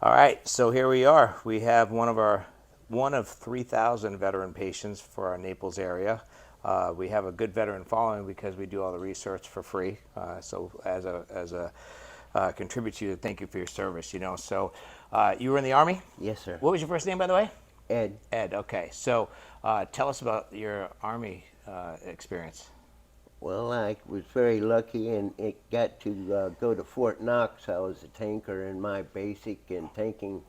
All right, so here we are. We have one of 3,000 veteran patients for our Naples area. We have a good veteran following because we do all the research for free. So as a contribute to you, thank you for your service. You were in the Army. Yes, sir. What was your first name, by the way? Ed, Ed. Okay. So tell us about your Army experience. well, I was very lucky and it got to go to Fort Knox. I was a tanker, and my basic and tanking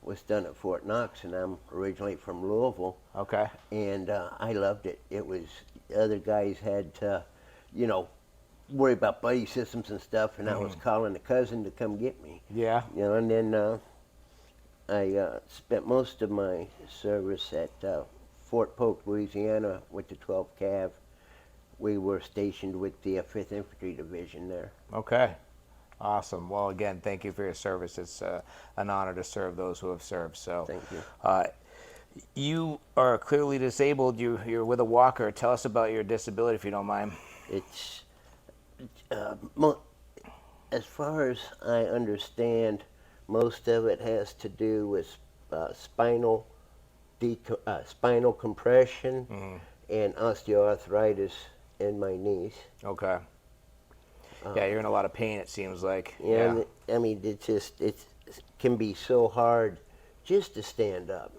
was done at Fort Knox, and I'm originally from Louisville, Okay. and I loved it. It was, other guys had to, you know, worry about buddy systems and stuff, and I was calling a cousin to come get me. Yeah. And then I spent most of my service at Fort Polk, Louisiana, with the 12th Cav. We were stationed with the 5th Infantry Division there. Okay. Awesome. Well, again, thank you for your service. It's an honor to serve those who have served. So, Thank you. You are clearly disabled. You're with a walker. Tell us about your disability, if you don't mind. It's as far as I understand, most of it has to do with spinal compression and osteoarthritis in my knees. Okay. Yeah, you're in a lot of pain, it seems like. And I mean, it can be so hard just to stand up.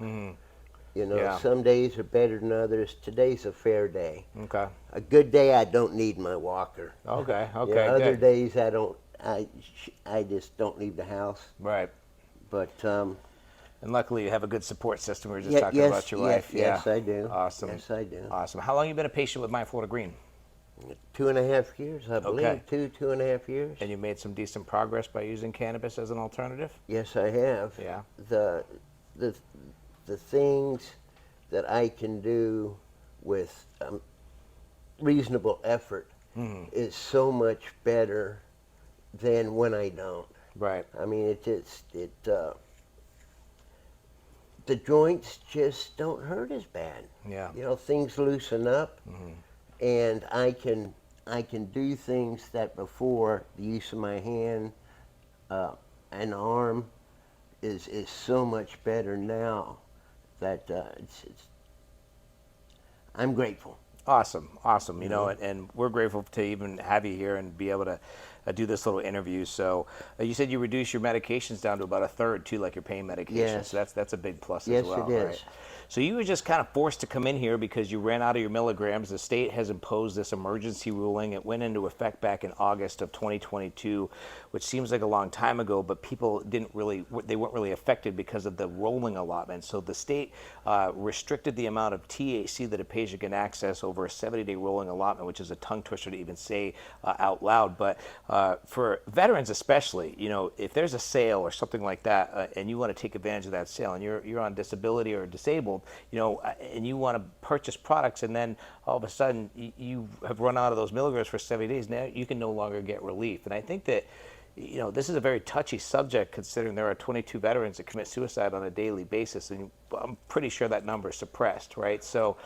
Yeah. Some days are better than others. Today's a fair day. Okay. A good day, I don't need my walker. Okay. Okay. Yeah, other Good. days, I don't. I just don't leave the house. Right. But And luckily, you have a good support system. We were just yeah, talking yes, about your wife. yes, Yeah. I do. Awesome. Yes, I do. Awesome. How long have you been a patient with My Florida Green? 2.5 years, I believe. Okay. 2.5 years. And you made some decent progress by using cannabis as an alternative? Yes, I have. Yeah. The things that I can do with reasonable effort is so much better than when I don't. Right. I mean, the joints just don't hurt as bad. Yeah. Things loosen up, and I can do things that before the use of my hand and arm is so much better now that I'm grateful. Awesome, awesome. And we're grateful to even have you here and be able to do this little interview. So you said you reduced your medications down to about a third too, like your pain medications. Yes. So that's a big plus Yes, as well. it is. Right? So you were just kind of forced to come in here because you ran out of your milligrams. The state has imposed this emergency ruling. It went into effect back in August of 2022, which seems like a long time ago, but people they weren't really affected because of the rolling allotment. So the state restricted the amount of THC that a patient can access over a 70-day rolling allotment, which is a tongue twister to even say out loud. But for veterans especially, if there's a sale or something like that, and you want to take advantage of that sale, and you're on disability or disabled, and you want to purchase products, and then all of a sudden you have run out of those milligrams for 70 days, now you can no longer get relief. And I think that this is a very touchy subject considering there are 22 veterans that commit suicide on a daily basis, and I'm pretty sure that number is suppressed, right? So,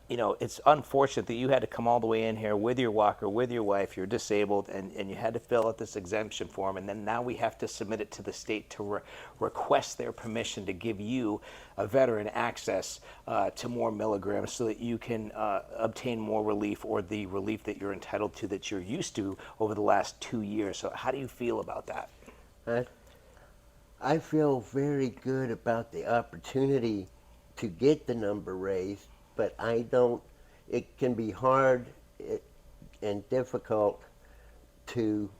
it's unfortunate that you had to come all the way in here with your walker, with your wife, you're disabled, and you had to fill out this exemption form, and then now we have to submit it to the state to request their permission to give you, a veteran, access to more milligrams so that you can obtain more relief, or the relief that you're entitled to that you're used to over the last 2 years. So how do you feel about that? I feel very good about the opportunity to get the number raised, but it can be hard and difficult to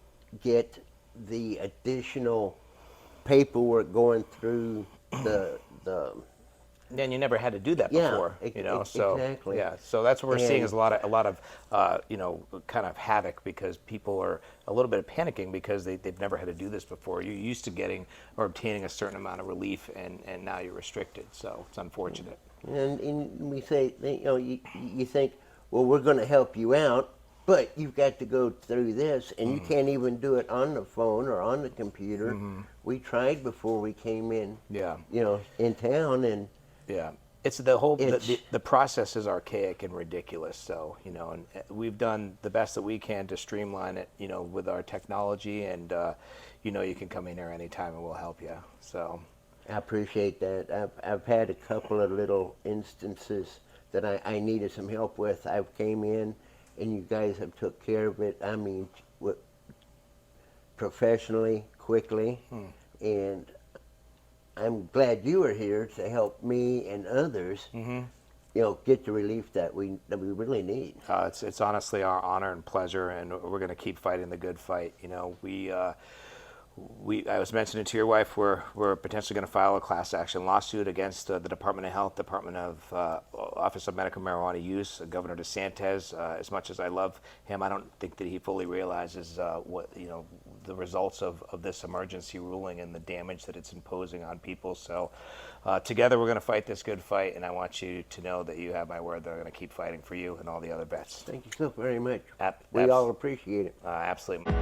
get the additional paperwork going through the And you never had to do that Yeah, before, So exactly. yeah, so that's what we're seeing is And- a lot of kind of havoc because people are a little bit panicking because they've never had to do this before. You're used to getting or obtaining a certain amount of relief, and now you're restricted. So it's unfortunate. And we say, you think, well, we're going to help you out, but you've got to go through this, and you can't even do it on the phone or on the computer. We tried before we came in, Yeah. in town, and Yeah. It's the whole It's the process is archaic and ridiculous. So and we've done the best that we can to streamline it. With our technology, and you can come in here anytime and we'll help you. So I appreciate that. I've had a couple of little instances that I needed some help with. I came in, and you guys have took care of it. I mean, professionally, quickly, and I'm glad you are here to help me and others. Get the relief that we really need. it's honestly our honor and pleasure, and we're going to keep fighting the good fight. I was mentioning to your wife, we're potentially going to file a class action lawsuit against the Department of Health, Department of Office of Medical Marijuana Use, Governor DeSantis. As much as I love him, I don't think that he fully realizes what the results of this emergency ruling and the damage that it's imposing on people. So together we're going to fight this good fight, and I want you to know that you have my word that I'm going to keep fighting for you and all the other vets. Thank you so very much. We all appreciate it. Absolutely.